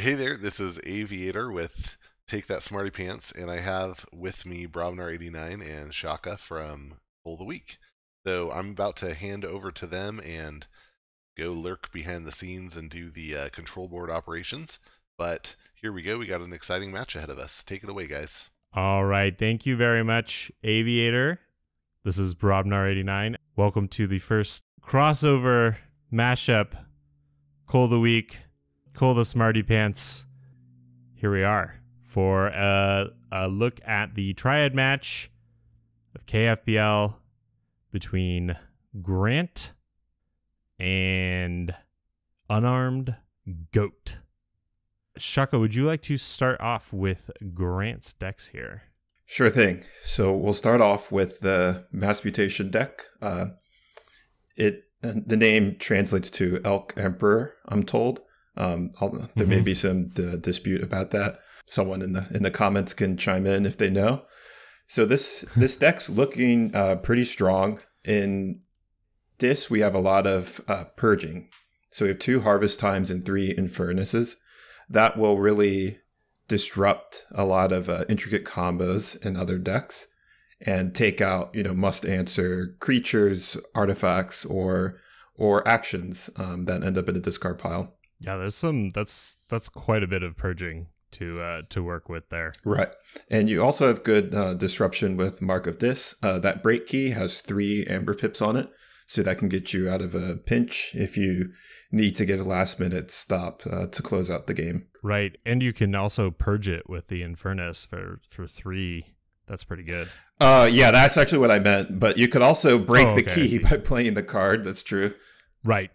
Hey there, this is Aviator with Take That Smarty Pants, and I have with me Brobnar89 and Shaka from Cull the Weak. So I'm about to hand over to them and go lurk behind the scenes and do the control board operations. But here we go, we got an exciting match ahead of us. Take it away, guys. All right, thank you very much, Aviator. This is Brobnar89. Welcome to the first crossover mashup, Cull the Weak, Cull the Smarty Pants. Here we are for a look at the triad match of KFBL between Grant and Unarmed Goat. Shaka, would you like to start off with Grant's decks here? Sure thing. So we'll start off with the Mass Mutation deck. The name translates to Elk Emperor, I'm told. There may be some dispute about that. Someone in the comments can chime in if they know. So this deck's looking pretty strong. In this, we have a lot of purging. So we have 2 Harvest Times and 3 Infernuses. That will really disrupt a lot of intricate combos in other decks and take out, must-answer creatures, artifacts, or actions that end up in a discard pile. Yeah, that's quite a bit of purging to work with there. Right. And you also have good disruption with Mark of Dis. That break key has 3 amber pips on it, so that can get you out of a pinch if you need to get a last minute stop to close out the game. Right. And you can also purge it with the Infernus for 3. That's pretty good. Yeah, that's actually what I meant. But you could also break the key by playing the card. That's true. Right.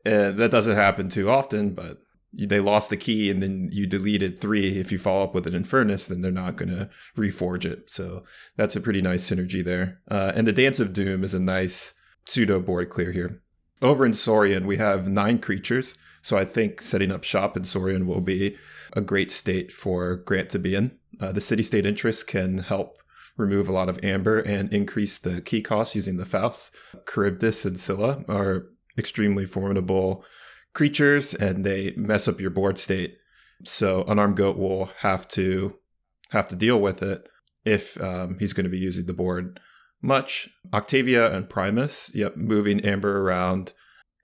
And that doesn't happen too often, but they lost the key and then you deleted 3. If you follow up with an Infernus, then they're not going to reforge it. So that's a pretty nice synergy there. And the Dance of Doom is a nice pseudo board clear here. Over in Saurian, we have 9 creatures. So I think setting up shop in Saurian will be a great state for Grant to be in. The city-state interest can help remove a lot of amber and increase the key cost using the Faust. Charybdis and Scylla are extremely formidable creatures, and they mess up your board state. So Unarmed Goat will have to deal with it if he's going to be using the board much. Octavia and Primus, moving amber around,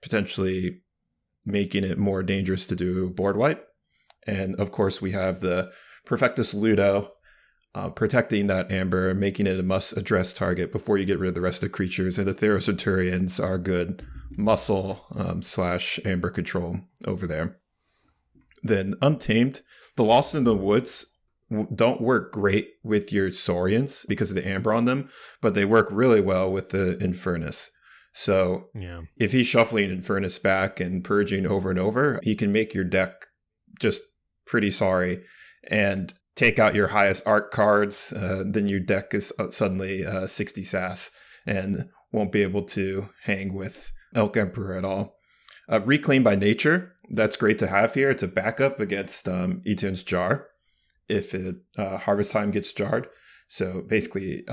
potentially making it more dangerous to do board wipe. And of course, we have the Perfectus Ludo, protecting that amber, making it a must-address target before you get rid of the rest of the creatures. And the Theros are good muscle / amber control over there. Then Untamed, the Lost in the Woods don't work great with your Saurians because of the amber on them, but they work really well with the Infernus. So if he's shuffling Infernus back and purging over and over, he can make your deck just pretty sorry and take out your highest arc cards. Then your deck is suddenly 60 sass and won't be able to hang with Elk Emperor at all. Reclaim by Nature, that's great to have here. It's a backup against Eton's Jar if Harvest Time gets jarred. So basically,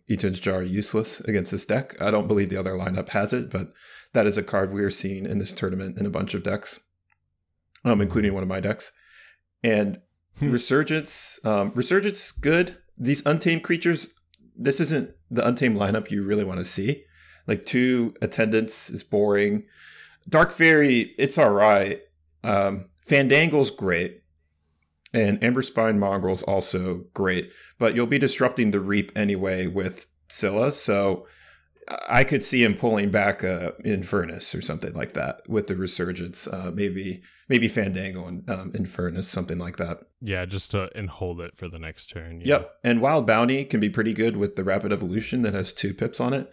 Eton's Jar useless against this deck. I don't believe the other lineup has it, but that is a card we are seeing in this tournament in a bunch of decks, including one of my decks. And Resurgence, good. These Untamed creatures, this isn't the Untamed lineup you really want to see. Like 2 Attendants is boring. Dark Fairy, it's alright. Fandangle's great. And Amberspine Mongrel's also great. But you'll be disrupting the Reap anyway with Scylla, so I could see him pulling back Infernus or something like that with the Resurgence. Maybe Fandangle and Infernus, something like that. Yeah, just and hold it for the next turn. Yep. And Wild Bounty can be pretty good with the Rapid Evolution that has 2 pips on it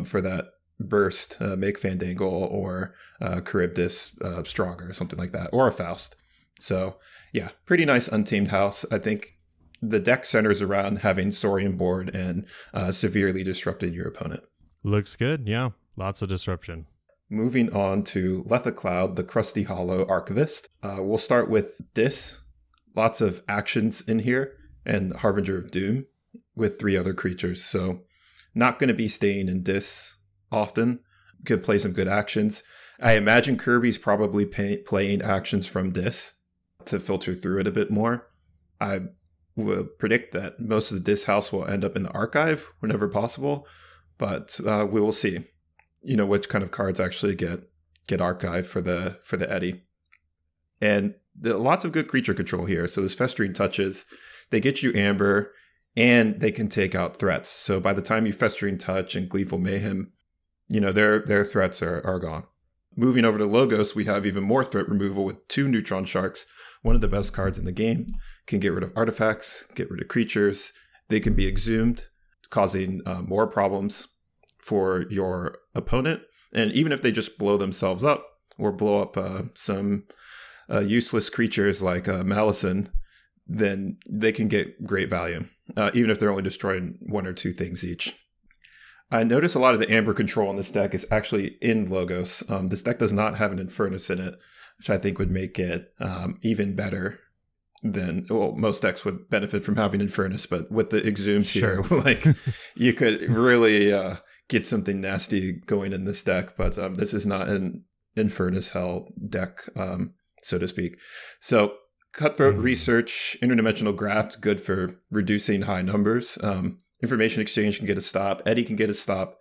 for that burst. Make Fandangle or Charybdis stronger, something like that. Or a Faust. So, yeah, pretty nice Untamed house. I think the deck centers around having Saurian board and severely disrupting your opponent. Looks good, yeah. Lots of disruption. Moving on to Lethacloud, the Crusty Hollow Archivist. We'll start with Dis. Lots of actions in here, and Harbinger of Doom with 3 other creatures. So not going to be staying in Dis often. Could play some good actions. I imagine Kirby's probably playing actions from Dis to filter through it a bit more. I will predict that most of the Dis house will end up in the archive whenever possible, but we will see. Which kind of cards actually get archived for the Eddie. And lots of good creature control here. So those Festering Touches, they get you Amber, and they can take out threats. So by the time you Festering Touch and Gleeful Mayhem, their threats are gone. Moving over to Logos, we have even more threat removal with 2 Neutron Sharks, one of the best cards in the game. Can get rid of artifacts, get rid of creatures. They can be exhumed, causing more problems for your opponent. And even if they just blow themselves up or blow up some useless creatures like Malison, then they can get great value, even if they're only destroying 1 or 2 things each. I notice a lot of the Amber control in this deck is actually in Logos. This deck does not have an Infernus in it, which I think would make it even better than, most decks would benefit from having Infernus, but with the Exhumes here, you could really get something nasty going in this deck, but this is not an Infernus Hell deck, so to speak. So Cutthroat Research, Interdimensional Graft, good for reducing high numbers. Information Exchange can get a stop. Eddie can get a stop.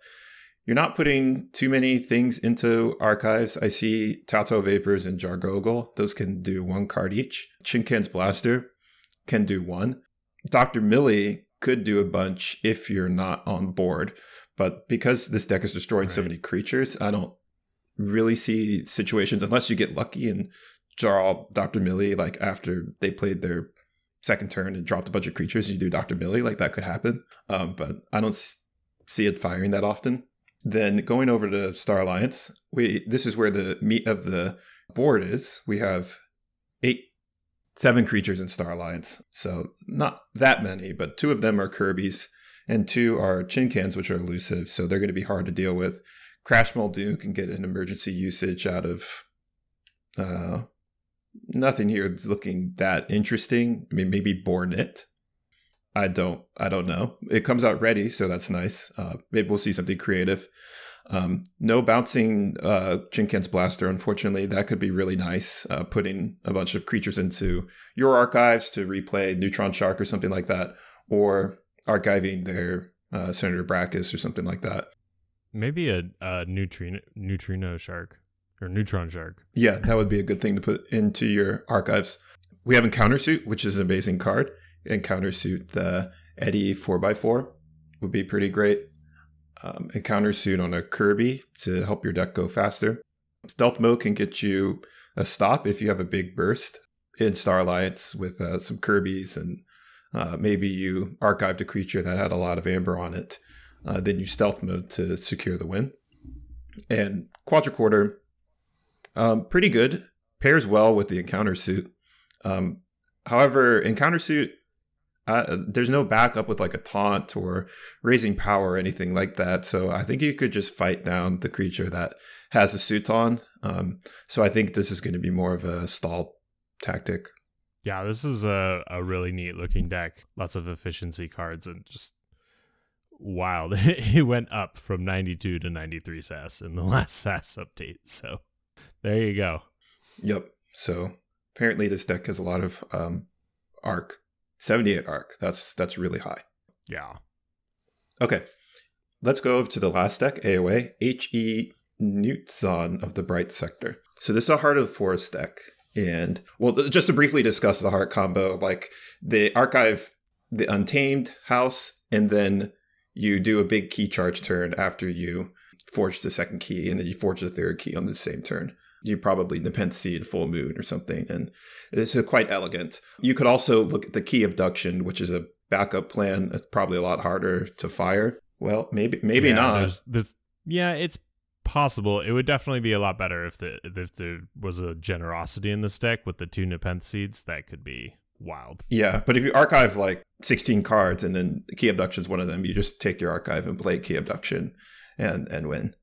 You're not putting too many things into archives. I see Tato Vapors and Jargogol. Those can do 1 card each. Chinkan's Blaster can do 1. Dr. Millie could do a bunch if you're not on board. But because this deck is destroying so many creatures, I don't really see situations, unless you get lucky and draw Dr. Millie after they played their second turn and dropped a bunch of creatures, you do Dr. Millie, that could happen. But I don't see it firing that often. Then going over to Star Alliance, this is where the meat of the board is. We have 7 creatures in Star Alliance. So not that many, but 2 of them are Kirby's and 2 are Chinkans, which are elusive. So they're going to be hard to deal with. Crash Muldoon can get an emergency usage out of nothing here is looking that interesting. I mean, maybe Bornit. I don't know. It comes out ready, so that's nice. Maybe we'll see something creative. No bouncing Chinkan's Blaster, unfortunately. That could be really nice, putting a bunch of creatures into your archives to replay Neutron Shark or something like that, or archiving their Senator Brackus or something like that. Maybe a neutrino shark. Or Neutron Shark. Yeah, that would be a good thing to put into your archives. We have Encountersuit, which is an amazing card. Encountersuit, the Eddie 4x4 would be pretty great. Encountersuit on a Kirby to help your deck go faster. Stealth Mode can get you a stop if you have a big burst in Star Alliance with some Kirby's, and maybe you archived a creature that had a lot of Amber on it. Then you Stealth Mode to secure the win. And Quadricorder, pretty good. Pairs well with the Encountersuit. However, Encountersuit, there's no backup with a taunt or raising power or anything like that. So I think you could just fight down the creature that has a suit on. So I think this is going to be more of a stall tactic. Yeah, this is a really neat looking deck. Lots of efficiency cards and just wild. It went up from 92 to 93 SAS in the last SAS update. So there you go. Yep. So apparently this deck has a lot of arc. 78 arc. That's really high. Yeah. Okay. Let's go over to the last deck, AOA, H.E. Newtzon of the Bright Sector. So this is a Heart of the Forest deck. And, well, just to briefly discuss the Heart combo, the archive, the Untamed house, and then you do a big key charge turn after you forge the second key, and then you forge the third key on the same turn. You probably Nepenthe Seed, Full Moon, or something, and it's quite elegant. You could also look at the Key Abduction, which is a backup plan. It's probably a lot harder to fire. Well, maybe not. It's possible. It would definitely be a lot better if there was a generosity in this deck with the 2 Nepenthe Seeds. That could be wild. Yeah, but if you archive 16 cards and then Key Abduction is one of them, you just take your archive and play Key Abduction and win.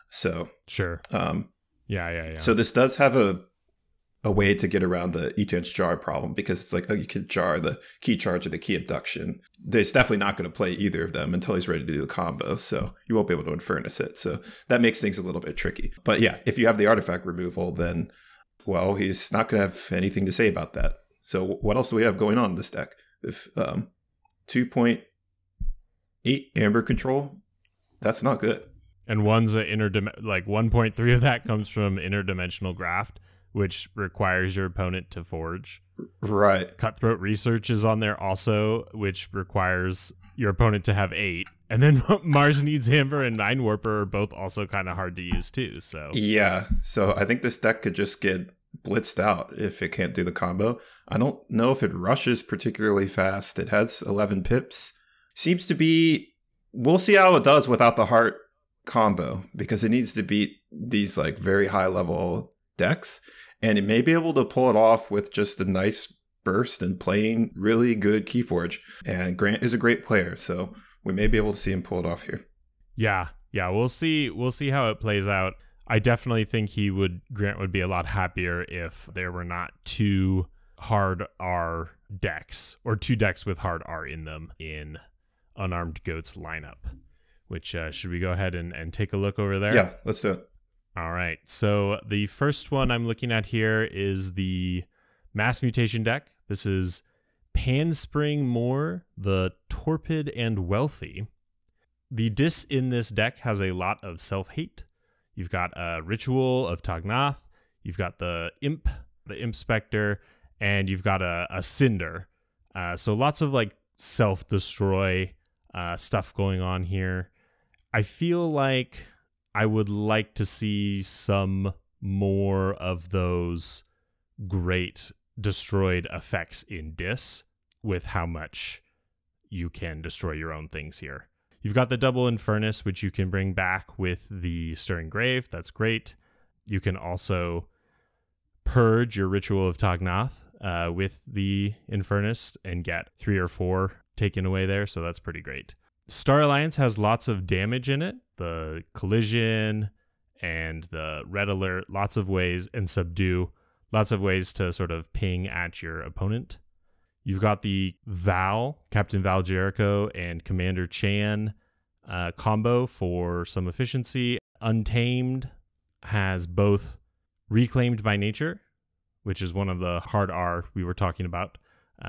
So sure. Yeah. So this does have a a way to get around the E-Chance jar problem, because it's like, oh, you can jar the key charge or the key abduction. There's definitely not going to play either of them until he's ready to do the combo, so you won't be able to Infernus it. So that makes things a little bit tricky. But yeah, if you have the artifact removal, then, well, he's not going to have anything to say about that. So what else do we have going on in this deck? If 2.8 Amber control, that's not good. And one's a like 1.3 of that comes from interdimensional graft, which requires your opponent to forge. Right. Cutthroat Research is on there also, which requires your opponent to have 8. And then Mars Needs Hammer and Nine Warper are both also kind of hard to use too. So yeah, so I think this deck could just get blitzed out if it can't do the combo. I don't know if it rushes particularly fast. It has 11 pips. Seems to be... We'll see how it does without the heart combo, because it needs to beat these like very high level decks, and it may be able to pull it off with just a nice burst and playing really good Keyforge. And Grant is a great player, so we may be able to see him pull it off here. Yeah, we'll see how it plays out. I definitely think Grant would be a lot happier if there were not 2 hard R decks, or 2 decks with hard R in them in Unarmed Goat's lineup. Which, should we go ahead and take a look over there? Yeah, let's do it. All right. So the first one I'm looking at here is the Mass Mutation deck. This is Panspring Moor, the Torpid and Wealthy. The dis in this deck has a lot of self-hate. You've got a Ritual of Tognath. You've got the Imp Spectre, and you've got a Cinder. So lots of like self-destroy stuff going on here. I feel like I would like to see some more of those great destroyed effects in Dis with how much you can destroy your own things here. You've got the double Infernus, which you can bring back with the Stirring Grave. That's great. You can also purge your Ritual of Tognath with the Infernus and get 3 or 4 taken away there, so that's pretty great. Star Alliance has lots of damage in it. The Collision and the Red Alert, lots of ways, and Subdue, lots of ways to sort of ping at your opponent. You've got the Val, Captain Val Jericho and Commander Chan combo for some efficiency. Untamed has both Reclaimed by Nature, which is one of the hard R we were talking about,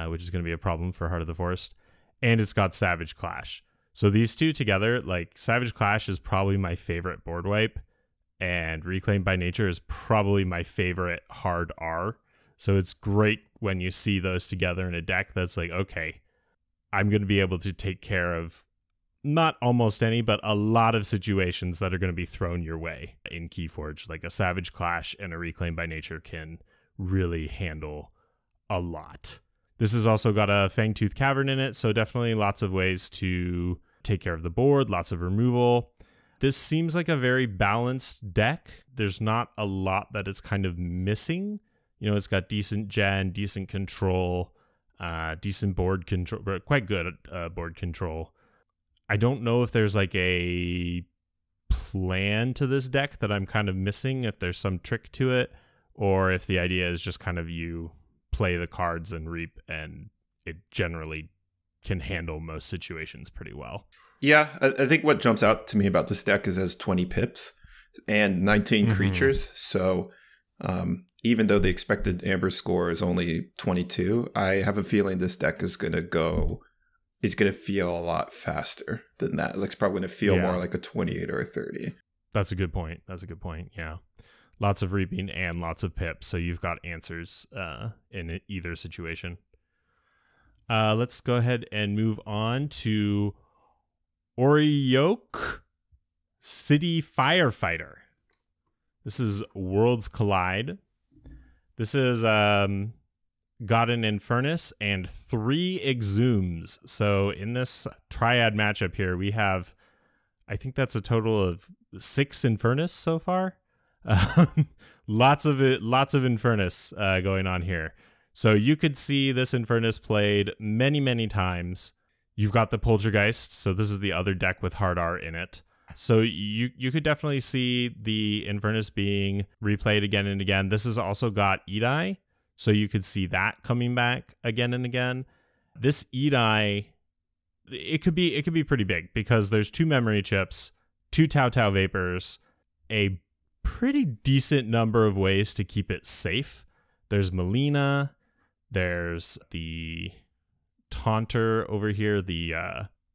which is going to be a problem for Heart of the Forest, and it's got Savage Clash. So these two together, like Savage Clash is probably my favorite board wipe, and Reclaimed by Nature is probably my favorite hard R. So it's great when you see those together in a deck that's like, okay, I'm going to be able to take care of not almost any, but a lot of situations that are going to be thrown your way in Keyforge. Like a Savage Clash and a Reclaimed by Nature can really handle a lot. This has also got a Fangtooth Cavern in it, so definitely lots of ways to take care of the board, lots of removal. This seems like a very balanced deck. There's not a lot that it's kind of missing. You know, it's got decent gen, decent control, decent board control, but quite good board control. I don't know if there's like a plan to this deck that I'm kind of missing, if there's some trick to it, or if the idea is just kind of you play the cards and reap, and it generally can handle most situations pretty well. Yeah, I think what jumps out to me about this deck is it has 20 pips and 19 creatures. So even though the expected Amber score is only 22, I have a feeling this deck is going to feel a lot faster than that. It's probably going to feel more like a 28 or a 30. That's a good point. Yeah. Lots of reaping and lots of pips, so you've got answers in either situation. Let's go ahead and move on to Orioke City Firefighter. This is Worlds Collide. This is got an Infernus and 3 Exhumes. So in this triad matchup here, we have, I think that's a total of 6 Infernus so far. Lots of Infernus going on here. So you could see this Infernus played many, many times. You've got the Poltergeist, so this is the other deck with hard R in it. So you could definitely see the Infernus being replayed again and again. This has also got Edai, so you could see that coming back again and again. This Edai, it could be pretty big because there's 2 memory chips, 2 Tau Tau Vapors, a pretty decent number of ways to keep it safe. There's Melina, there's the Taunter over here, the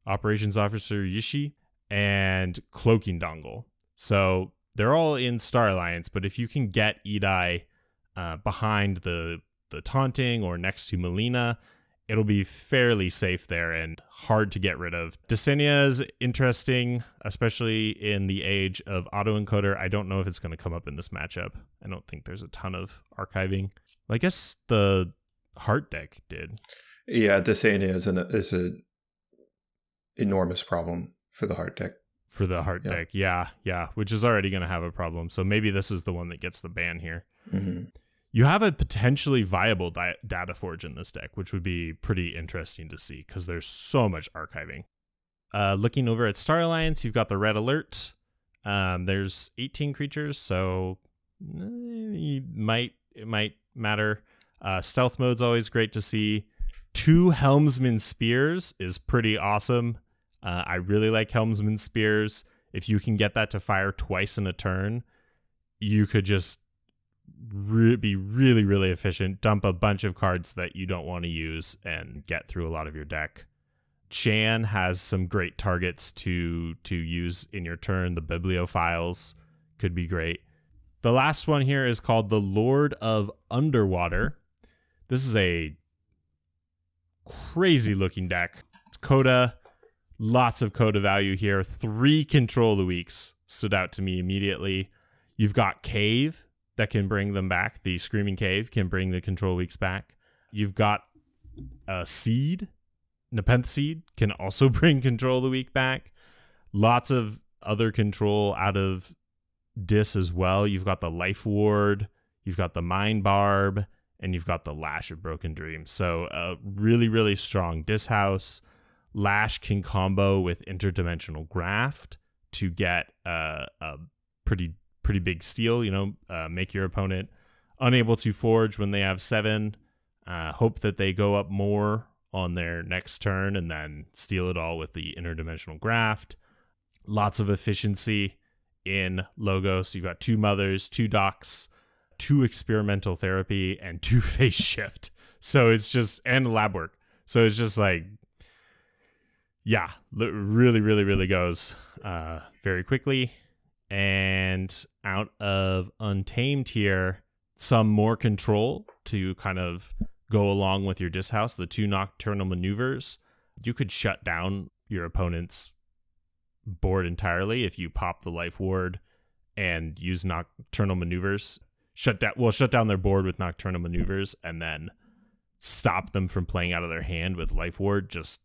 Operations Officer Yishi, and Cloaking Dongle. So they're all in Star Alliance, but if you can get Edai behind the Taunting or next to Melina, it'll be fairly safe there and hard to get rid of. Dysenia is interesting, especially in the age of autoencoder. I don't know if it's going to come up in this matchup. I don't think there's a ton of archiving. I guess the Heart deck did. Yeah, Dysenia is an enormous problem for the Heart deck. For the Heart deck, yeah, which is already going to have a problem. So maybe this is the one that gets the ban here. Mm-hmm. You have a potentially viable data forge in this deck, which would be pretty interesting to see because there's so much archiving. Looking over at Star Alliance, you've got the Red Alert. There's 18 creatures, so it might matter. Stealth mode's always great to see. 2 Helmsman Spears is pretty awesome. I really like Helmsman Spears. If you can get that to fire twice in a turn, you could just be really, really efficient, dump a bunch of cards that you don't want to use, and get through a lot of your deck. Chan has some great targets to use in your turn. The Bibliophiles could be great. The last one here is called the Lord of Underwater. This is a crazy looking deck. It's Coda, lots of Coda value here. 3 Control the Weaks stood out to me immediately. You've got Cave that can bring them back. The Screaming Cave can bring the Control Weaks back. You've got a Seed. Nepenthe Seed can also bring Control the Weak back. Lots of other control out of Dis as well. You've got the Life Ward. You've got the Mind Barb. And you've got the Lash of Broken Dreams. So a really, really strong Dis House. Lash can combo with Interdimensional Graft to get a pretty big steal. Make your opponent unable to forge when they have 7. Hope that they go up more on their next turn and then steal it all with the Interdimensional Graft. Lots of efficiency in Logos. You've got 2 Mothers, 2 Docks, 2 Experimental Therapy, and 2 Phase Shift. So it's just, and lab work. So it's just really, really, really goes very quickly. And out of Untamed here, some more control to kind of go along with your Dis House. The 2 Nocturnal Maneuvers. You could shut down your opponent's board entirely if you pop the Life Ward and use Nocturnal Maneuvers. Shut down their board with Nocturnal Maneuvers and then stop them from playing out of their hand with Life Ward. Just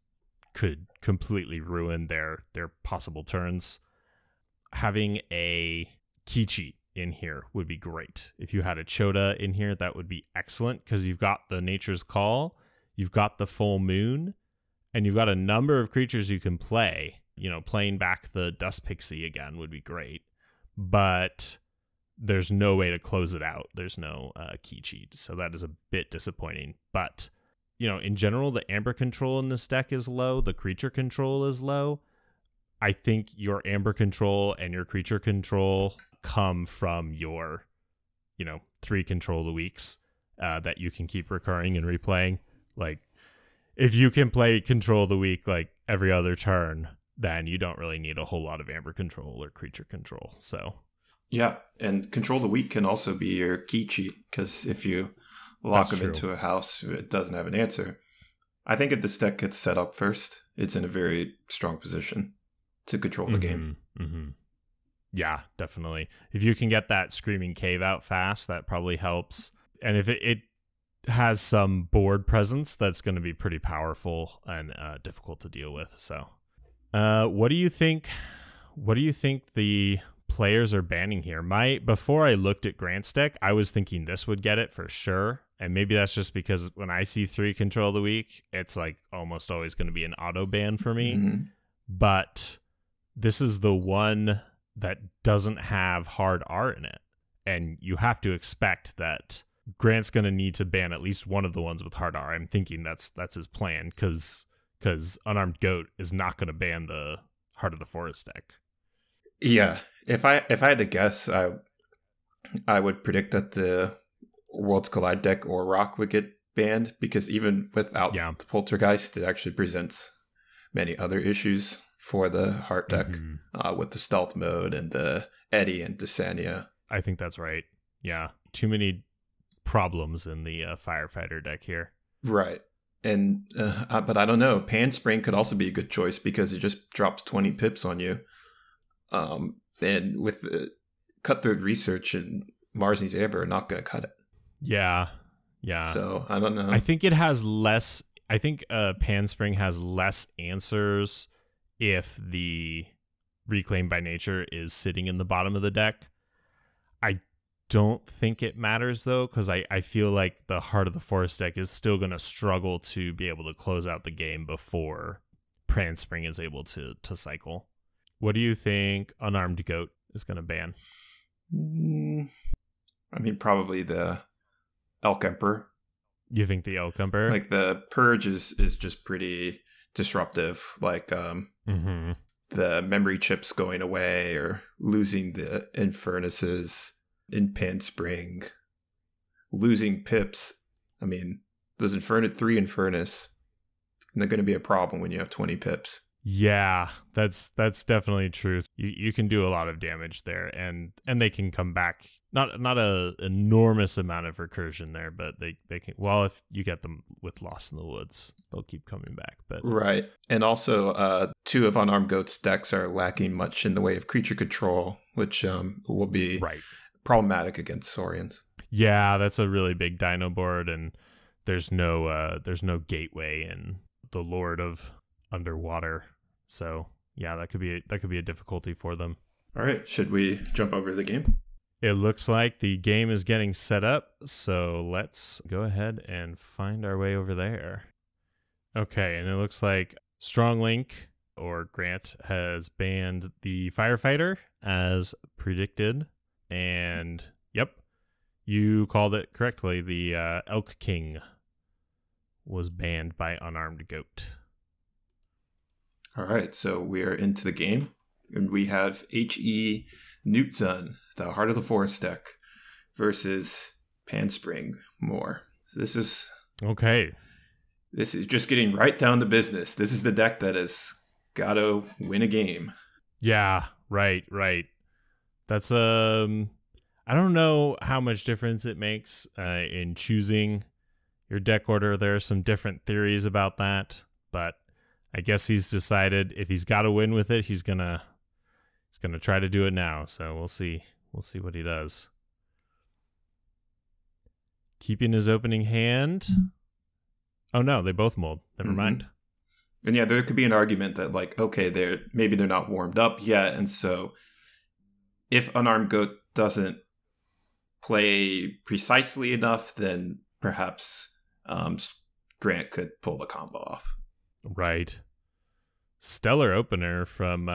could completely ruin their possible turns. Having a key cheat in here would be great. If you had a Chota in here, that would be excellent because you've got the Nature's Call, you've got the Full Moon, and you've got a number of creatures you can play. Playing back the Dust Pixie again would be great, but there's no way to close it out. There's no key cheat, so that is a bit disappointing. But, in general, the Amber control in this deck is low. The creature control is low. I think your Amber control and your creature control come from your, 3 Control the Weeks that you can keep recurring and replaying. If you can play Control the Weak every other turn, then you don't really need a whole lot of Amber control or creature control. So, yeah, and Control the Weak can also be your key cheat because if you lock them into a house, it doesn't have an answer. I think if this deck gets set up first, it's in a very strong position to control the game. Mm-hmm. Yeah, definitely. If you can get that Screaming Cave out fast, that probably helps. And if it has some board presence, that's going to be pretty powerful and difficult to deal with. So, what do you think? What do you think the players are banning here? Before I looked at Grant's deck, I was thinking this would get it for sure. And maybe that's just because when I see 3 Control of the Weak, it's almost always going to be an auto ban for me. Mm-hmm. But this is the one that doesn't have hard R in it. And you have to expect that Grant's going to need to ban at least one of the ones with hard R. I'm thinking that's his plan, because Unarmed Goat is not going to ban the Heart of the Forest deck. Yeah, if I had to guess, I would predict that the Worlds Collide deck or Rock would get banned, because even without the Poltergeist, it actually presents many other issues for the Heart deck with the Stealth mode and the Eddy and Desania. I think that's right. Yeah, too many problems in the Firefighter deck here. Right. And but I don't know. Pan Spring could also be a good choice because it just drops 20 pips on you. And with the Cutthroat Research and Mars Needs Amber are not going to cut it. Yeah. So I don't know. I think it has less. I think Pan Spring has less answers if the Reclaim by Nature is sitting in the bottom of the deck. I don't think it matters though, because I feel like the Heart of the Forest deck is still going to struggle to be able to close out the game before Pan Spring is able to cycle. What do you think Unarmed Goat is going to ban? I mean, probably the Elk Emperor. You think the Elk Emperor? Like the Purge is just pretty disruptive. Like the memory chips going away or losing the Infernuses in Pan Spring, losing pips. I mean, those three Infernus, they're going to be a problem when you have 20 pips. Yeah, that's definitely true. You can do a lot of damage there, and they can come back. Not a enormous amount of recursion there, but they can. Well, if you get them with Lost in the Woods, they'll keep coming back. But right, and also 2 of Unarmed Goat's decks are lacking much in the way of creature control, which will be problematic against Saurians. Yeah, that's a really big Dino board, and there's no gateway in the Lord of Underwater, so yeah, that could be a difficulty for them. All right, should we jump over the game? It looks like the game is getting set up, so let's go ahead and find our way over there. Okay, and it looks like Strong Link or Grant has banned the Firefighter as predicted, and yep, you called it correctly. The Elk King was banned by Unarmed Goat. All right, so we are into the game, and we have H.E. Newtzun, the Heart of the Forest deck, versus Pan Spring Moore. So this is just getting right down to business. This is the deck that has got to win a game. Yeah, right. That's I don't know how much difference it makes in choosing your deck order. There are some different theories about that, but I guess he's decided if he's got to win with it, he's gonna try to do it now. So we'll see what he does. Keeping his opening hand. Oh no, they both mold. Never mind. And yeah, there could be an argument that like, okay, they're not warmed up yet, and so if Unarmed Goat doesn't play precisely enough, then perhaps Grant could pull the combo off. Right. Stellar opener from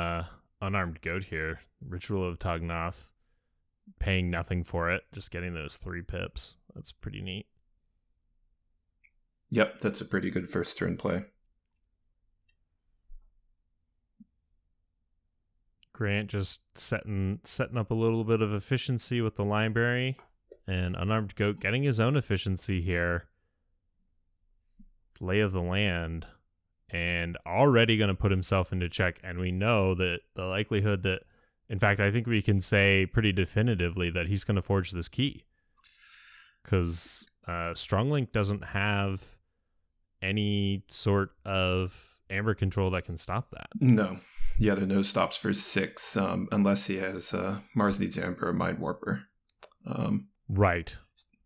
Unarmed Goat here. Ritual of Tognoth. Paying nothing for it. Just getting those 3 pips. That's pretty neat. Yep, that's a pretty good first turn play. Grant just setting up a little bit of efficiency with the library. And Unarmed Goat getting his own efficiency here. Lay of the Land. And already going to put himself into check. And we know that the likelihood that, in fact, I think we can say pretty definitively that he's going to forge this key. Because Stronglink doesn't have any sort of Amber control that can stop that. No. Yeah, there are no stops for 6 unless he has Mars Needs Amber or Mind Warper. Right.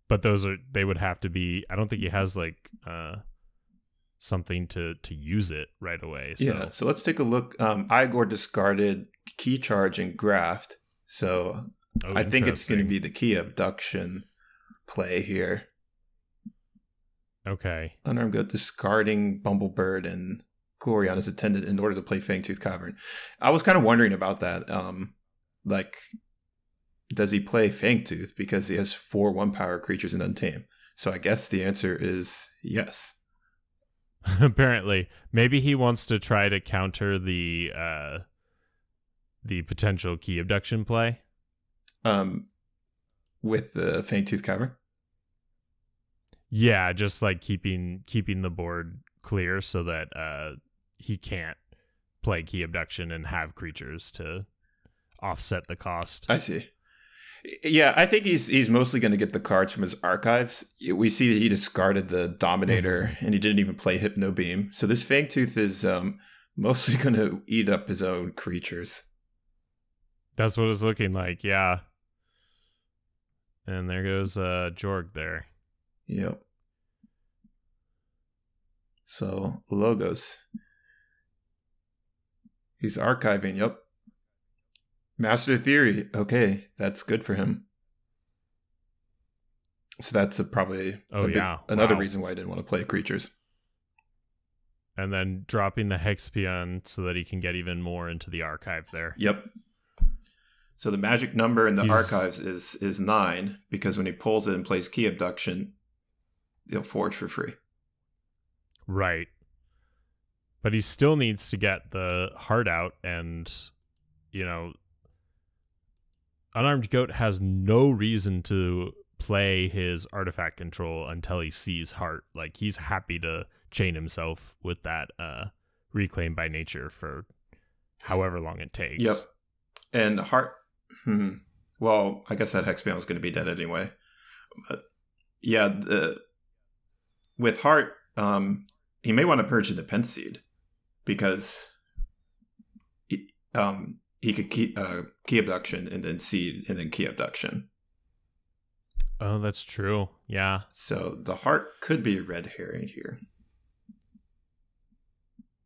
But they would have to be, I don't think he has like something to use it right away. So. Yeah, so let's take a look. Igor discarded Key Charge and Graft, so I think it's going to be the Key Abduction play here. Okay. Unarmed Goat discarding Bumblebird and glory on his attendant in order to play Fangtooth Cavern. I was kind of wondering about that. Like, does he play Fangtooth because he has 4 1-power creatures in Untamed? So I guess the answer is yes. Apparently. Maybe he wants to try to counter the potential key abduction play. With the Fangtooth Cavern? Yeah, just like keeping the board clear so that he can't play key abduction and have creatures to offset the cost. I see. Yeah, I think he's mostly going to get the cards from his archives. We see that he discarded the Dominator, and he didn't even play Hypno Beam. So this Fangtooth is mostly going to eat up his own creatures. That's what it's looking like, yeah. And there goes Jorg there. Yep. So, Logos. He's archiving, yep. Master Theory, okay, that's good for him. So that's probably another reason why I didn't want to play creatures. And then dropping the Hexpion so that he can get even more into the archive there. Yep. So the magic number in the archives is 9, because when he pulls it and plays Key Abduction, he'll forge for free. Right. But he still needs to get the heart out, and, you know, Unarmed Goat has no reason to play his artifact control until he sees heart. Like, he's happy to chain himself with that Reclaim by Nature for however long it takes. Yep. And heart... Well, I guess that Hexpion was going to be dead anyway. But yeah, with heart, he may want to purge the Pentseed, because he could keep Key Abduction and then Seed and then Key Abduction. Oh, that's true. Yeah. So the heart could be a red herring here.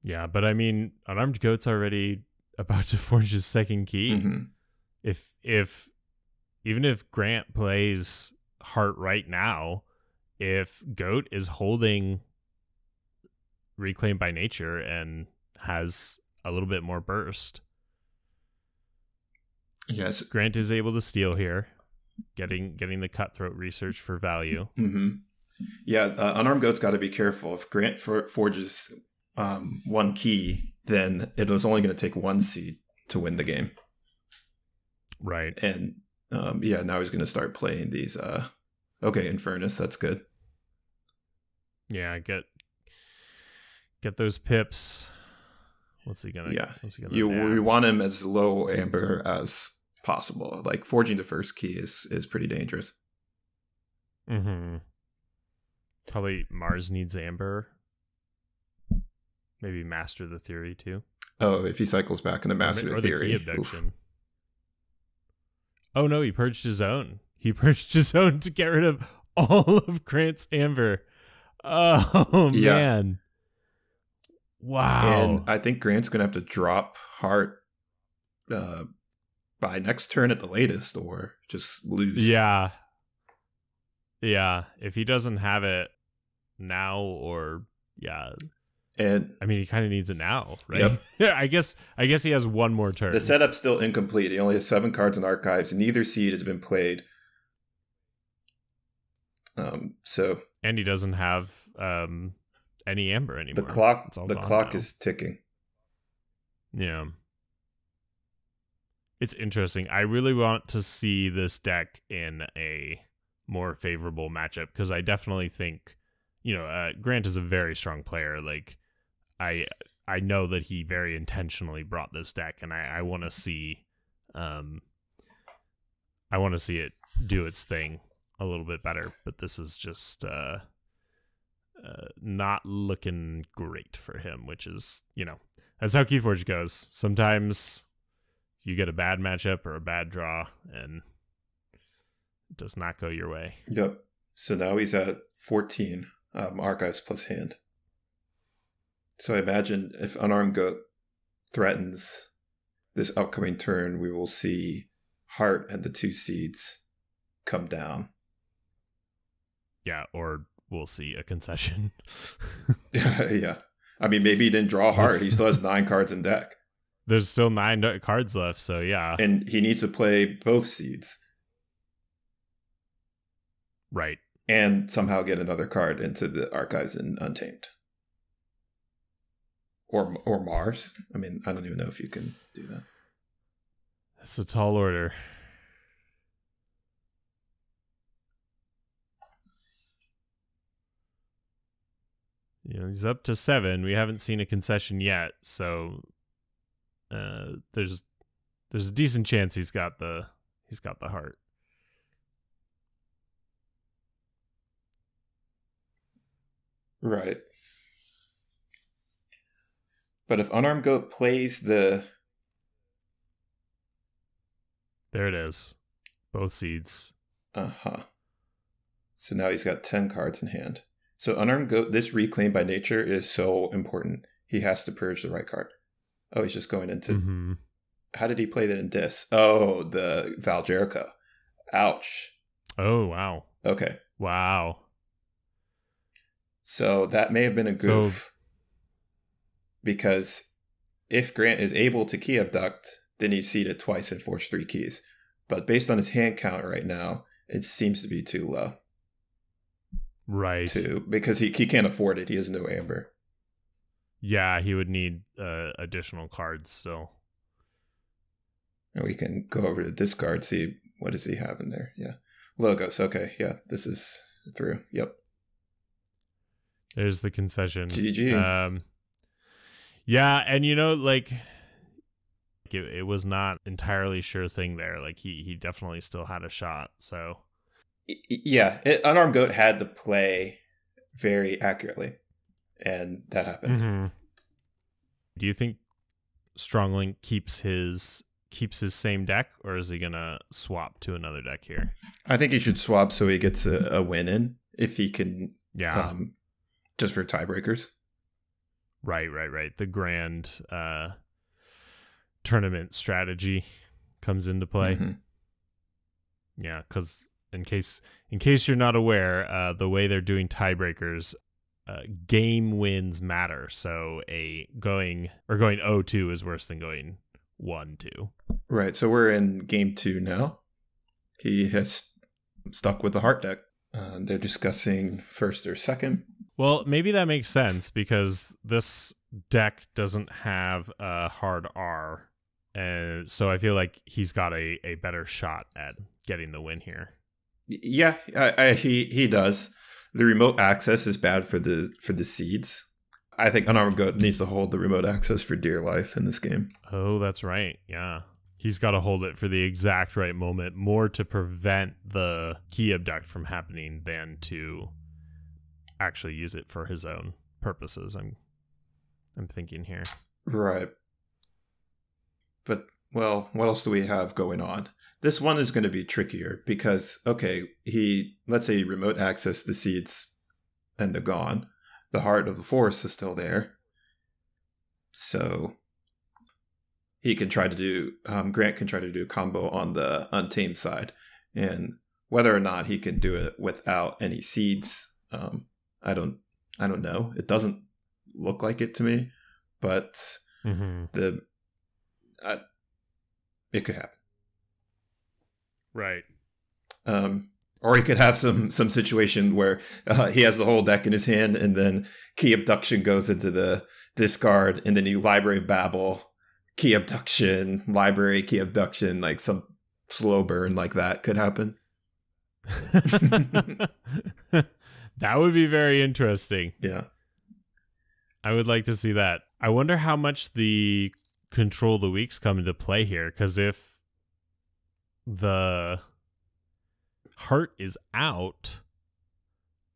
Yeah, but I mean, Unarmed Goat's already about to forge his second key. Mm-hmm. If even if Grant plays heart right now, if Goat is holding Reclaim by Nature and has a little bit more burst, yes, Grant is able to steal here, getting the Cutthroat research for value. Mm-hmm. Yeah, Unarmed Goat's got to be careful. If Grant forges 1 key, then it was only going to take 1 seed to win the game. Right. And now he's going to start playing these. Okay, Infernus, that's good. Yeah, get those pips. What's he gonna? Yeah, we we want him as low amber as possible. Like, forging the first key is pretty dangerous. Mm-hmm. Probably Mars needs amber. Maybe Master the Theory too. Oh, if he cycles back into Master the Theory. Key abduction. Oh no, he purged his own. He purged his own to get rid of all of Grant's amber. Oh, yeah. Man. Wow. And I think Grant's going to have to drop heart by next turn at the latest, or just lose. Yeah. Yeah. If he doesn't have it now, or and I mean, he kind of needs it now, right? Yep. I guess he has one more turn. The setup's still incomplete. He only has 7 cards in archives, and neither seed has been played. And he doesn't have any amber anymore. The clock is ticking. Yeah. It's interesting. I really want to see this deck in a more favorable matchup, because I definitely think, Grant is a very strong player. Like, I know that he very intentionally brought this deck, and I want to see it do its thing a little bit better. But this is just not looking great for him, which is, that's how Keyforge goes. Sometimes you get a bad matchup or a bad draw, and it does not go your way. Yep. So now he's at 14 archives plus hand. So I imagine if Unarmed Goat threatens this upcoming turn, we will see heart and the 2 seeds come down. Yeah, or we'll see a concession. Yeah. I mean, maybe he didn't draw hard. He still has 9 cards in deck. There's still 9 cards left, so yeah. And he needs to play both seeds. Right. And somehow get another card into the archives in Untamed. Or Mars. I mean, I don't even know if you can do that. It's a tall order. He's up to 7. We haven't seen a concession yet, so there's a decent chance he's got the heart. Right. But if Unarmed Goat plays the... There it is. Both seeds. Uh-huh. So now he's got 10 cards in hand. So Unarmed Goat, this Reclaim by Nature is so important. He has to purge the right card. Oh, he's just going into... Mm-hmm. How did he play that in Dis? Oh, the Val Jericho. Ouch. Oh, wow. Okay. Wow. So that may have been a goof. Because if Grant is able to key abduct, then he's seeded twice and forged 3 keys. But based on his hand count right now, it seems to be too low. Right. Because he can't afford it. He has no amber. Yeah, he would need additional cards still. And we can go over to discard, see what does he have in there. Yeah. Logos. Okay. Yeah, this is through. Yep. There's the concession. GG. Yeah, and it was not entirely sure thing there. Like he definitely still had a shot. So yeah, Unarmed Goat had to play very accurately, and that happened. Mm-hmm. Do you think Stronglink keeps his same deck, or is he gonna swap to another deck here? I think he should swap so he gets a win in if he can. Yeah. Just for tiebreakers. Right. The grand tournament strategy comes into play. Mm-hmm. Yeah, because in case you're not aware, the way they're doing tiebreakers, game wins matter. So going 0-2 is worse than going 1-2. Right. So we're in game 2 now. He has stuck with the heart deck. They're discussing first or second. Well, maybe that makes sense because this deck doesn't have a hard R. And so I feel like he's got a better shot at getting the win here. Yeah, he does. The remote access is bad for the seeds. I think Unarmed Goat needs to hold the remote access for dear life in this game. Oh, that's right. Yeah. He's got to hold it for the exact right moment, more to prevent the key abduct from happening than to actually use it for his own purposes. I'm thinking here. Right. But, well, what else do we have going on? This one is going to be trickier because, okay, let's say he remote access the seeds and they're gone. The heart of the forest is still there. So he can try to do, Grant can try to do a combo on the Untamed side. And whether or not he can do it without any seeds, I don't know. It doesn't look like it to me, but it could happen. Right. Or he could have some situation where he has the whole deck in his hand and then key abduction goes into the discard and then you library babble, key abduction, library, key abduction, like some slow burn like that could happen. That would be very interesting. Yeah. I would like to see that. I wonder how much the Control the Weaks come into play here, because if the heart is out,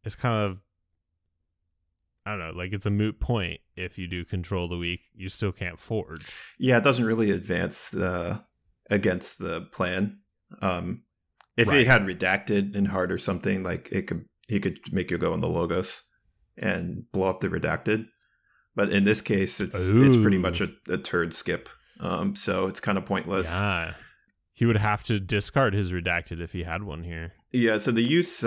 it's kind of, I don't know, like it's a moot point. If you do Control the Weak, you still can't forge. Yeah, it doesn't really advance against the plan. If he had redacted in heart or something, like he could make you go on the Logos and blow up the redacted. But in this case, it's pretty much a turd skip. So it's kind of pointless. Yeah. he would have to discard his redacted if he had one here. Yeah, so the use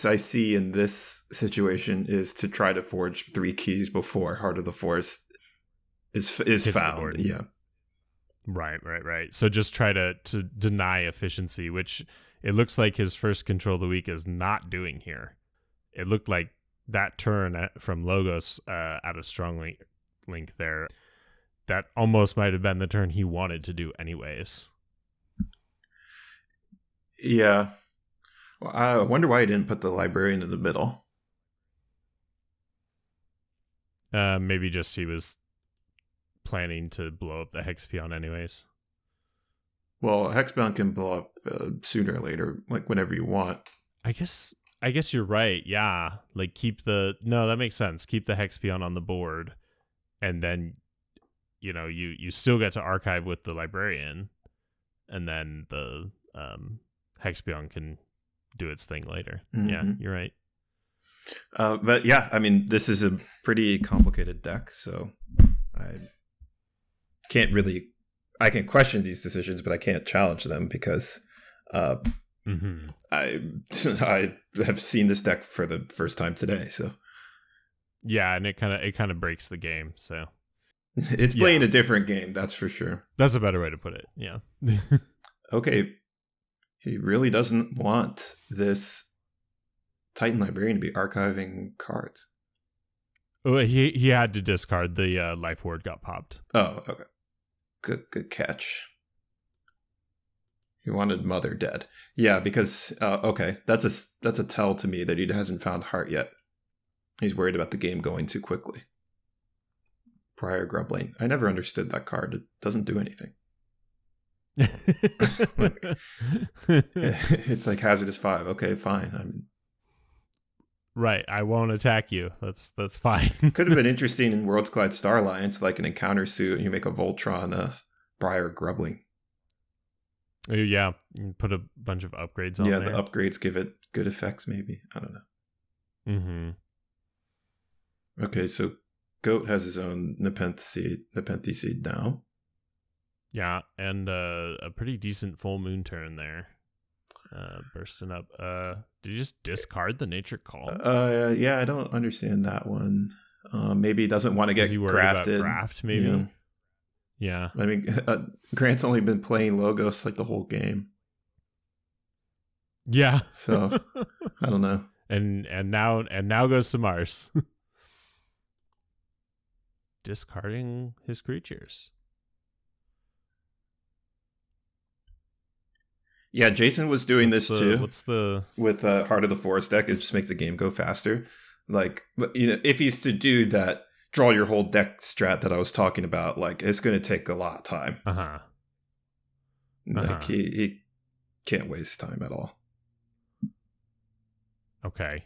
I see in this situation is to try to forge 3 keys before Heart of the Forest is found. Yeah. Right. So just try to deny efficiency, which it looks like his first Control the Weak is not doing here. It looked like that turn from Logos out of Strong Link there, that almost might have been the turn he wanted to do anyways. Yeah. Well, I wonder why he didn't put the Librarian in the middle. Maybe just he was planning to blow up the Hexpeon anyways. Well, Hexpeon can blow up sooner or later, like whenever you want. I guess you're right. Yeah, like that makes sense. Keep the Hexpeon on the board, and then you still get to archive with the Librarian, and then the Hexpeon can do its thing later. Mm-hmm. Yeah, you're right. But yeah, I mean, this is a pretty complicated deck, so I can question these decisions, but I can't challenge them because I have seen this deck for the first time today. So yeah, and it kind of breaks the game. So it's playing a different game, that's for sure. That's a better way to put it. Yeah. Okay, he really doesn't want this Titan Librarian to be archiving cards. Oh, he had to discard. The Life Ward got popped. Oh, okay. Good catch. He wanted Mother dead. Yeah, because okay, that's a tell to me that he hasn't found Heart yet. He's worried about the game going too quickly. Prior Grumbling. I never understood that card. It doesn't do anything. It's like Hazardous 5. Okay, fine. Right, I won't attack you. That's fine. Could have been interesting in Worlds Collide Star Alliance, like an encounter suit, and you make a Voltron Briar Grumbling. Oh, yeah, you put a bunch of upgrades on there. Yeah, the upgrades give it good effects, maybe. I don't know. Mm-hmm. Okay, so Goat has his own Nepenthe Seed now. Yeah, and a pretty decent full moon turn there. Bursting up. Did you just discard the Nature Call? Yeah, I don't understand that one. Maybe he doesn't want to get grafted. Graft, maybe. Yeah. I mean, Grant's only been playing Logos like the whole game. Yeah. So I don't know. And now goes to Mars. Discarding his creatures. Yeah, Jason was doing this too. With Heart of the Forest deck? It just makes the game go faster. Like, if he's to do that, draw your whole deck strat that I was talking about, like, it's going to take a lot of time. Like, he can't waste time at all. Okay.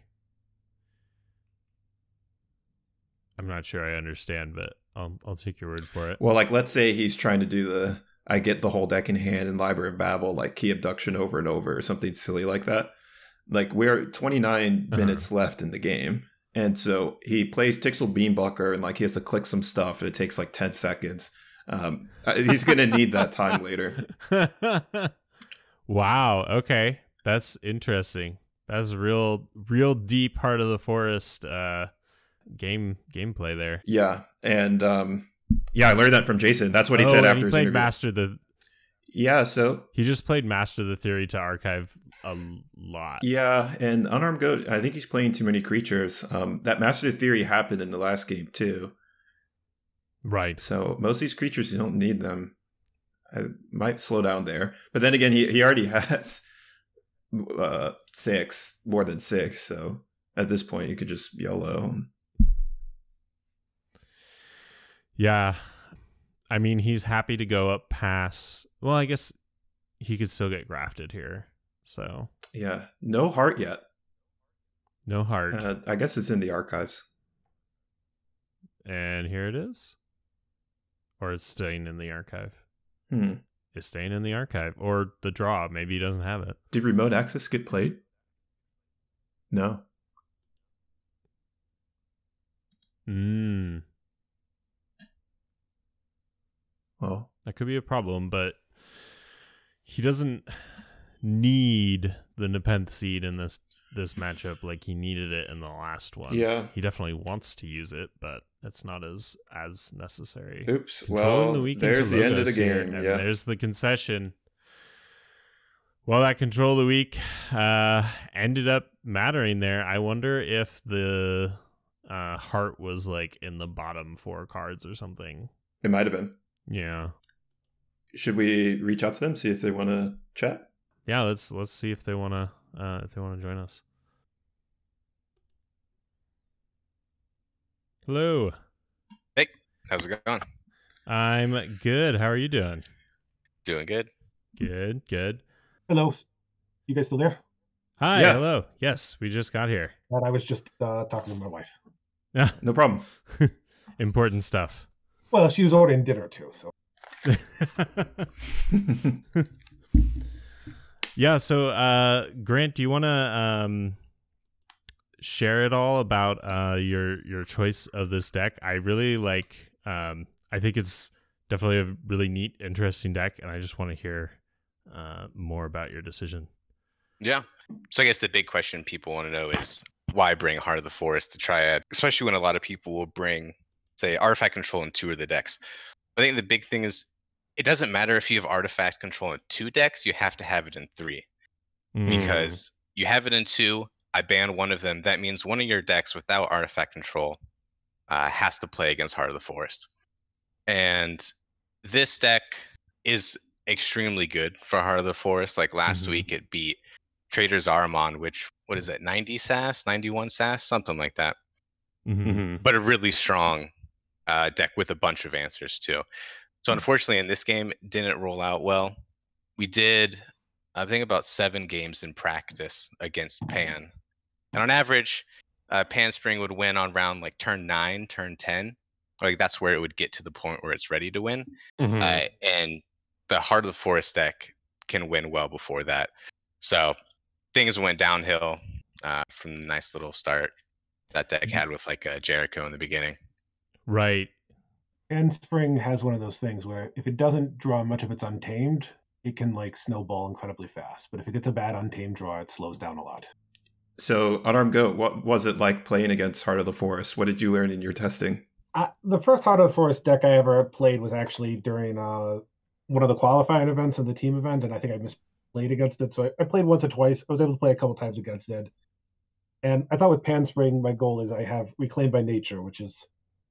I'm not sure I understand, but I'll take your word for it. Well, like, let's say he's trying to do I get the whole deck in hand in Library of Babel, like Key Abduction over and over, or something silly like that. Like, we're 29 minutes left in the game. And so he plays Tixel Beambucker, and like he has to click some stuff, and it takes like 10 seconds. He's going to need that time later. Wow. Okay. That's interesting. That's real deep Heart of the Forest gameplay there. Yeah. And yeah, I learned that from Jason. That's what he said after his interview. So he just played Master the Theory to archive a lot. Yeah, and Unarmed Goat, I think he's playing too many creatures. That Master the Theory happened in the last game too. Right. So most of these creatures, you don't need them. I might slow down there. But then again, he already has 6, more than 6. So at this point, you could just YOLO. Yeah. I mean, he's happy to go up past... Well, I guess he could still get grafted here. So yeah, no Heart yet. No Heart. I guess it's in the archives. And here it is. Or it's staying in the archive. It's staying in the archive. Or the draw. Maybe he doesn't have it. Did Remote Access get played? No. Well, that could be a problem, but he doesn't need the Nepenthe Seed in this matchup like he needed it in the last one. Yeah. He definitely wants to use it, but it's not as necessary. Oops. Controlling Well, the weak there's into the end of the Logos here, game. and Yeah. there's the concession. Well, that Control the Weak ended up mattering there. I wonder if the heart was like in the bottom 4 cards or something. It might have been. Yeah. Should we reach out to them, see if they want to chat? Yeah, let's see if they want to join us. Hello. Hey, how's it going? I'm good. How are you doing? Doing good. Good. Hello. You guys still there? Hi, Yeah. hello. Yes, we just got here. And I was just talking to my wife. No problem. Important stuff. Well, she was ordering dinner too, so. Yeah, so Grant, do you want to share it all about your choice of this deck? I really like I think it's definitely a really neat, interesting deck, and I just want to hear more about your decision. Yeah. So I guess the big question people want to know is why bring Heart of the Forest to Triad, especially when a lot of people will bring, say, Artifact Control in 2 of the decks. I think the big thing is it doesn't matter if you have Artifact Control in 2 decks, you have to have it in 3. Because you have it in 2, I ban one of them. That means one of your decks without Artifact Control has to play against Heart of the Forest. And this deck is extremely good for Heart of the Forest. Like last week, it beat Trader's Armon, which, what is it, 90 SAS, 91 SAS, something like that. But a really strong deck with a bunch of answers too. So unfortunately, in this game, it didn't roll out well. We did, I think, about 7 games in practice against Pan. And on average, Pan Spring would win on round like turn 9, turn 10. Like that's where it would get to the point where it's ready to win. And the Heart of the Forest deck can win well before that. So things went downhill from the nice little start that deck had with like Jericho in the beginning. Right. And Spring has one of those things where if it doesn't draw much of its Untamed, it can like snowball incredibly fast. But if it gets a bad Untamed draw, it slows down a lot. So, Unarmed Goat, what was it like playing against Heart of the Forest? What did you learn in your testing? The first Heart of the Forest deck I ever played was actually during one of the qualifying events of the team event, and I think I misplayed against it. So I played once or twice. I was able to play a couple times against it. And I thought with Pan Spring, my goal is I have Reclaimed by Nature, which is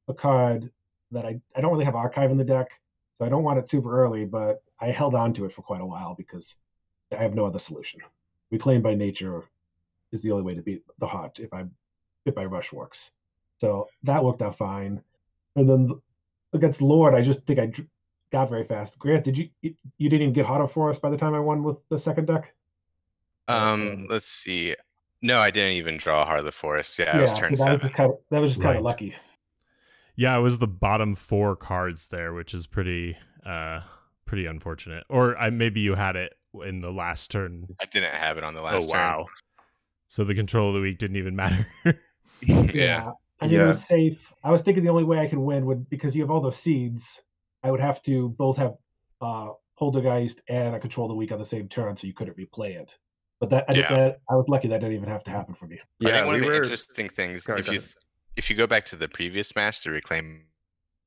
a card that I don't really have Archive in the deck, so I don't want it super early, but I held on to it for quite a while because I have no other solution. Reclaimed by Nature is the only way to beat the Heart if my rush works. So that worked out fine. And then against Lord, I just think I got very fast. Grant, you didn't even get Heart of Forest by the time I won with the second deck? Let's see. No, I didn't even draw Heart of the Forest. Yeah, I was turn 7. That was just kind of lucky. Yeah, it was the bottom 4 cards there, which is pretty unfortunate. Or maybe you had it in the last turn. I didn't have it on the last turn. Oh, wow. So the Control of the Weak didn't even matter. Yeah. I mean, it was safe. I was thinking the only way I could win would, because you have all those seeds, I would have to both have Poltergeist and a Control the Weak on the same turn, so you couldn't replay it. But I was lucky that didn't even have to happen for me. I think one of the interesting things, if you go back to the previous match, the Reclaim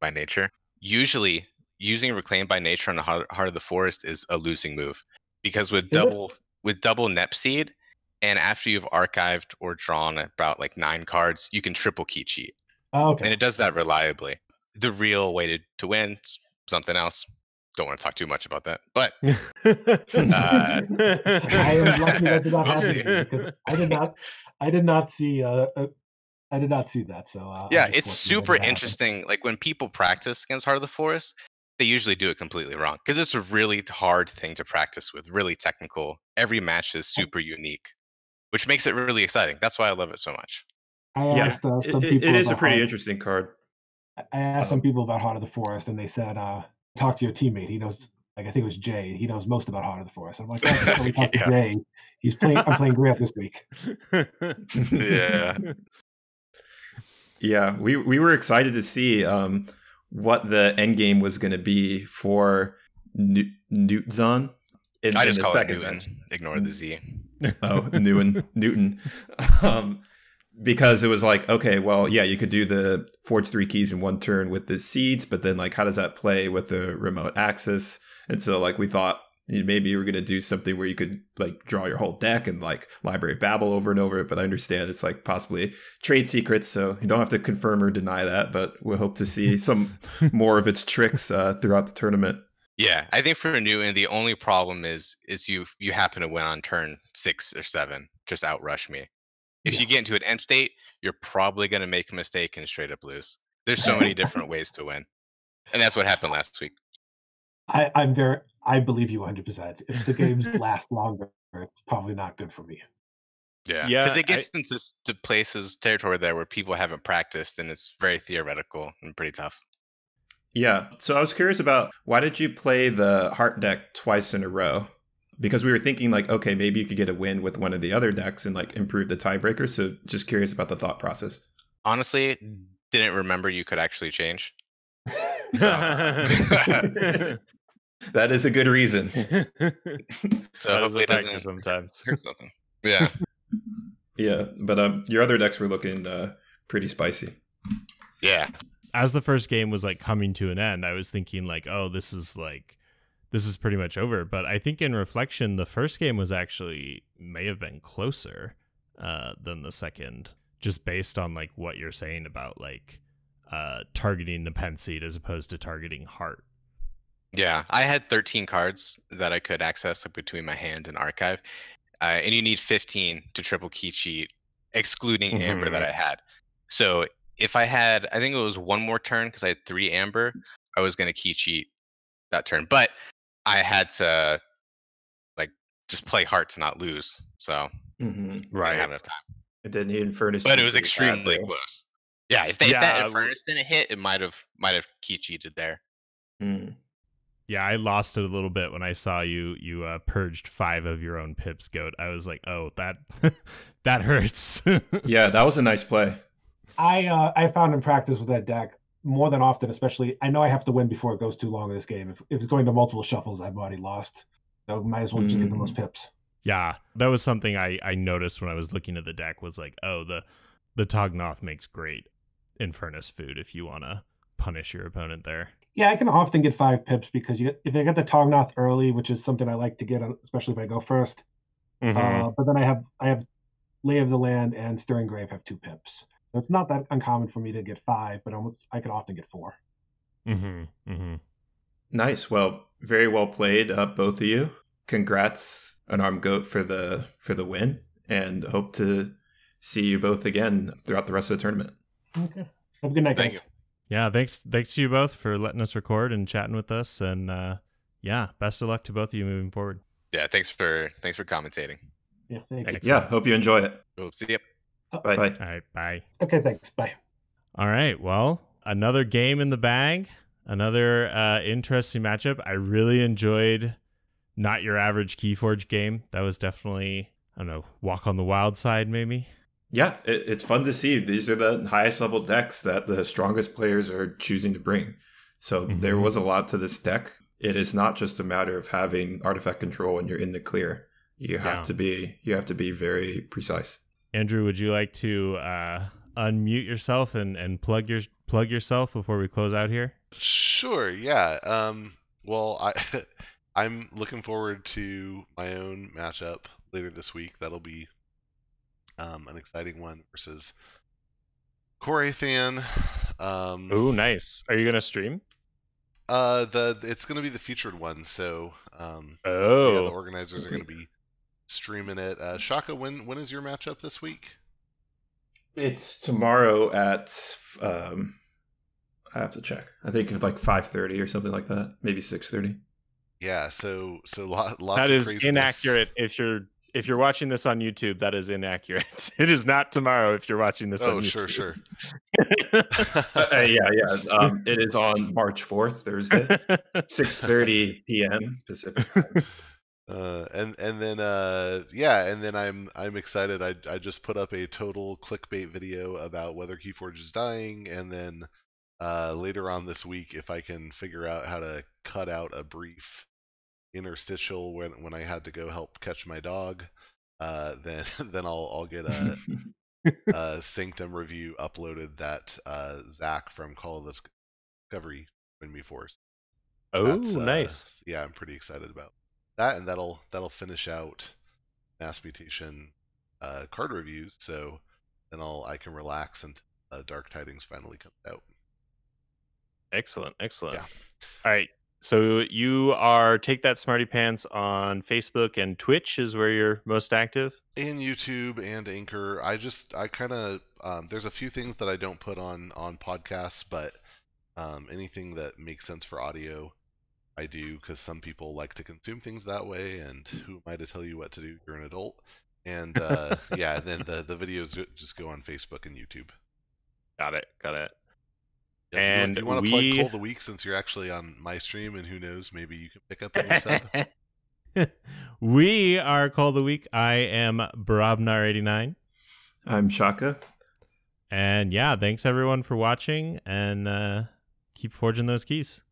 by Nature, usually using Reclaim by Nature on the Heart of the Forest is a losing move, because with double Nepseed, and after you've archived or drawn about like 9 cards, you can triple key cheat. Oh, okay. And it does that reliably. The real way to win is something else. Don't want to talk too much about that, but I am lucky that did not happen to me, because I did not see that. So yeah, it's super interesting. Like when people practice against Heart of the Forest, they usually do it completely wrong, because it's a really hard thing to practice with, really technical. Every match is super unique, which makes it really exciting. That's why I love it so much. I asked some people. It is a pretty interesting card. I asked some people about Heart of the Forest, and they said, talk to your teammate. He knows, like, I think it was Jay. He knows most about Heart of the Forest. I'm like, oh, we talked to Jay. I'm playing Grant this week. Yeah. Yeah, we were excited to see what the end game was going to be for Newtzon. I just the call it second Newton. match. Ignore the Z. Oh, Newton. Because it was like, okay, well, yeah, you could do the forge 3 keys in one turn with the seeds, but then like, how does that play with the remote access? And so like, we thought maybe you were going to do something where you could like draw your whole deck and like Library of Babel over and over. But I understand it's like possibly trade secrets, so you don't have to confirm or deny that, but we'll hope to see some more of its tricks throughout the tournament. Yeah, I think for Newton, the only problem is you happen to win on turn 6 or 7, just outrush me. If you get into an end state, you're probably going to make a mistake and straight up lose. There's so many different ways to win, and that's what happened last week. I believe you 100%. If the games last longer, it's probably not good for me. Yeah, because it gets into places, territory there where people haven't practiced, and it's very theoretical and pretty tough. Yeah, so I was curious about why did you play the Heart deck twice in a row? Because we were thinking like, okay, maybe you could get a win with one of the other decks and like improve the tiebreaker. So just curious about the thought process. Honestly, didn't remember you could actually change. That is a good reason. So hopefully it doesn't sometimes hurt something. Yeah. Yeah, but your other decks were looking pretty spicy. Yeah. As the first game was like coming to an end, I was thinking like, oh, this is pretty much over. But I think in reflection, the first game was actually may have been closer than the second, just based on like what you're saying about like targeting the pen seed as opposed to targeting heart. Yeah, I had 13 cards that I could access between my hand and archive, and you need 15 to triple key cheat, excluding amber that I had. So if I had, I think it was one more turn because I had 3 amber, I was going to key cheat that turn. But I had to like just play heart to not lose. So didn't have enough time. It didn't even furnish. But it was extremely close. Yeah, if that Infernus didn't hit, it might have key cheated there. Yeah, I lost it a little bit when I saw you purged 5 of your own pips, Goat. I was like, oh, that that hurts. Yeah, that was a nice play. I found in practice with that deck more than often, especially I know I have to win before it goes too long in this game. If it's going to multiple shuffles, I've already lost. So might as well just get the most pips. Yeah, that was something I noticed when I was looking at the deck was like, oh, the Tognoth makes great Infernus food if you want to punish your opponent there. Yeah, I can often get 5 pips because if I get the Tognoth early, which is something I like to get, especially if I go first. But then I have Lay of the Land and Stirring Grave have 2 pips. So it's not that uncommon for me to get 5, but I could often get 4. Nice. Well, very well played, both of you. Congrats, Unarmed Goat, for the win, and hope to see you both again throughout the rest of the tournament. Okay. Have a good night, guys. Thank you. Yeah, thanks to you both for letting us record and chatting with us, and yeah, best of luck to both of you moving forward. Yeah, thanks for commentating. Yeah, thanks. Yeah, hope you enjoy it. Hope see you. Bye. All right, bye. Okay, thanks. Bye. All right, well, another game in the bag, another interesting matchup. I really enjoyed not your average Keyforge game. That was definitely, I don't know, walk on the wild side maybe. Yeah, it's fun to see. These are the highest level decks that the strongest players are choosing to bring. So there was a lot to this deck. It is not just a matter of having artifact control when you're in the clear. You have to be very precise. Andrew, would you like to unmute yourself and plug yourself before we close out here? Sure. Yeah. Well, I'm looking forward to my own matchup later this week. That'll be an exciting one versus Korathan. Oh, nice. Are you gonna stream? It's gonna be the featured one, so yeah, the organizers are gonna be streaming it. Shaka, when is your matchup this week? It's tomorrow at I have to check. I think it's like 5:30 or something like that, maybe 6:30. Yeah, so lots that of is craziness. Inaccurate. If you're watching this on YouTube, that is inaccurate. It is not tomorrow if you're watching this on YouTube. Sure. Yeah. It is on March 4th, Thursday, 6:30 p.m. Pacific time. And then I'm excited. I just put up a total clickbait video about whether Keyforge is dying, and then later on this week, if I can figure out how to cut out a brief interstitial when I had to go help catch my dog, then then I'll get a Sanctum review uploaded that Zach from Call of the Discovery joined me for. Oh, That's, nice. yeah, I'm pretty excited about that, and that'll finish out Mass Mutation card reviews. So then I can relax until Dark Tidings finally comes out. Excellent. Yeah. All right. So you are Take That Smarty Pants on Facebook, and Twitch is where you're most active? And YouTube and Anchor. I kind of there's a few things that I don't put on podcasts, but anything that makes sense for audio, I do, because some people like to consume things that way, and who am I to tell you what to do? You're an adult. And yeah, then the videos just go on Facebook and YouTube. Got it. Yeah, And you want to plug Cull the Weak since you're actually on my stream, and who knows, maybe you can pick up a new sub. We are Cull the Weak. I am Brobnar89. I'm Shaka. And yeah, thanks everyone for watching, and keep forging those keys.